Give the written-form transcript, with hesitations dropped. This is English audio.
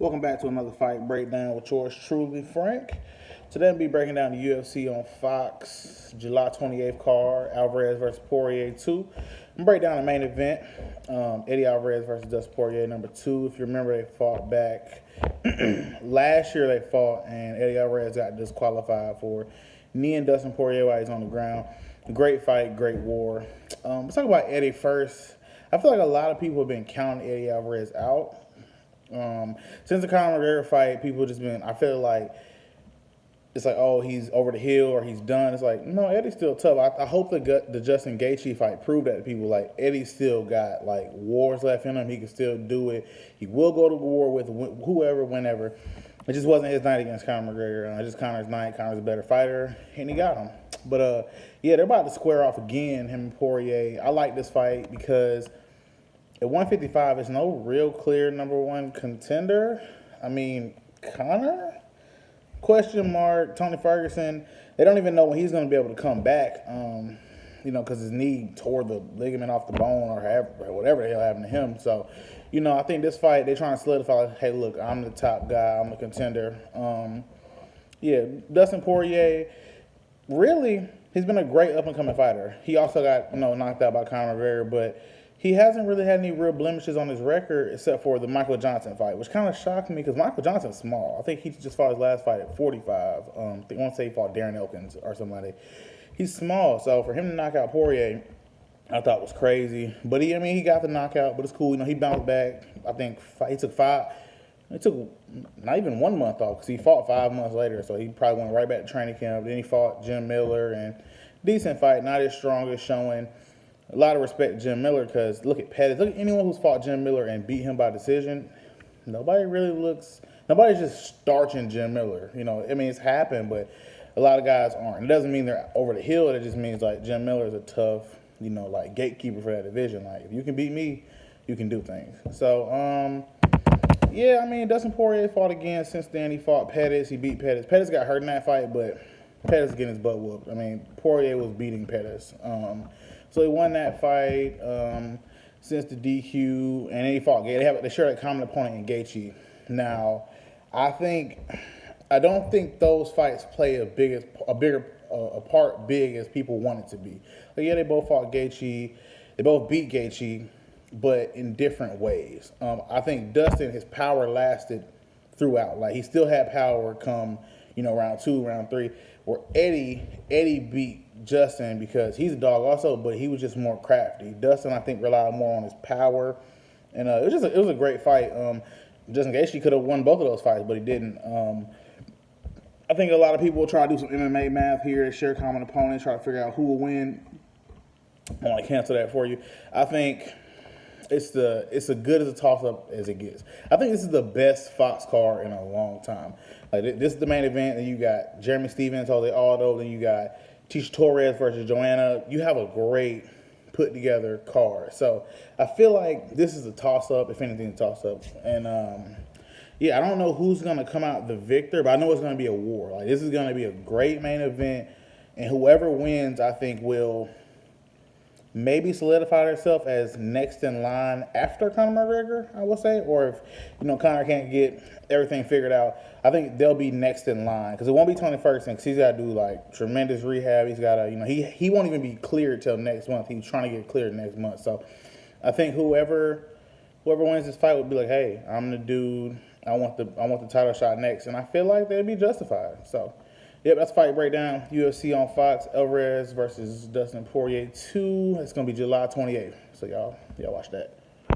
Welcome back to another fight breakdown with yours truly, Frank. Today I'll be breaking down the UFC on Fox, July 28th card, Alvarez versus Poirier 2. I'm going to break down the main event, Eddie Alvarez versus Dustin Poirier, number 2. If you remember, they fought back last year. They fought, and Eddie Alvarez got disqualified for knee and Dustin Poirier while he's on the ground. Great fight, great war. Let's talk about Eddie first. I feel like a lot of people have been counting Eddie Alvarez out. Since the Conor McGregor fight, people just been, I feel like it's like, oh, he's over the hill or he's done. It's like, no, Eddie's still tough. I hope the Justin Gaethje fight proved that to people. Like, Eddie still got, like, wars left in him. He can still do it. He will go to war with whoever, whenever. It just wasn't his night against Conor McGregor. It's just Conor's night. Conor's a better fighter, and he got him. But, yeah, they're about to square off again, him and Poirier. I like this fight because at 155, it's no real clear number one contender. I mean, Conor? Question mark. Tony Ferguson. They don't even know when he's going to be able to come back, because his knee tore the ligament off the bone or whatever the hell happened to him. So, I think this fight, they're trying to solidify, like, hey, look, I'm the top guy. I'm the contender. Yeah, Dustin Poirier, really, he's been a great up-and-coming fighter. He also got, knocked out by Conor McGregor, but he hasn't really had any real blemishes on his record except for the Michael Johnson fight, which kind of shocked me because Michael Johnson's small. I think he just fought his last fight at 45. I want to say he fought Darren Elkins or somebody. He's small, so for him to knock out Poirier, I thought was crazy. But he got the knockout, but it's cool. He bounced back. I think he took not even 1 month off because he fought 5 months later, so he probably went right back to training camp. Then he fought Jim Miller, and decent fight, not his strongest showing. A lot of respect to Jim Miller because look at Pettis. Look at anyone who's fought Jim Miller and beat him by decision. Nobody's just starching Jim Miller. It's happened, but a lot of guys aren't. It doesn't mean they're over the hill. It just means, like, Jim Miller is a tough, gatekeeper for that division. Like, if you can beat me, you can do things. So, Dustin Poirier fought again since then. He fought Pettis. He beat Pettis. Pettis got hurt in that fight, but Pettis getting his butt whooped. Poirier was beating Pettis. So he won that fight since the DQ, and then he fought Gaethje. They share a common opponent in Gaethje. Now, I don't think those fights play a part big as people want it to be. Like, yeah, they both fought Gaethje. They both beat Gaethje, but in different ways. I think Dustin, his power lasted throughout. Like, he still had power come, round 2, round 3. Where Eddie beat Justin because he's a dog also, but he was just more crafty. Dustin, I think, relied more on his power, and it was a great fight. Justin Gaethje could have won both of those fights, but he didn't. I think a lot of people will try to do some MMA math here, share common opponents, try to figure out who will win. I want to cancel that for you. I think it's as good as a toss-up as it gets. I think this is the best Fox card in a long time. Like, this is the main event, and you got Jeremy Stephens, Jose Aldo, then you got Tisha Torres versus Joanna. You have a great put-together card. So I feel like this is a toss-up, if anything, a toss-up. And, I don't know who's going to come out the victor, but I know it's going to be a war. Like, this is going to be a great main event, and whoever wins, I think, will maybe solidify herself as next in line after Conor McGregor, I will say. Or if, Conor can't get everything figured out, I think they'll be next in line. Because it won't be Tony Ferguson because he's got to do, like, tremendous rehab. He's got to, he won't even be cleared till next month. He's trying to get cleared next month. So I think whoever wins this fight will be like, hey, I'm the dude. I want the title shot next. And I feel like they'll be justified. So, yep, that's Fight Breakdown. UFC on Fox. Alvarez versus Dustin Poirier 2. It's going to be July 28th. So y'all watch that.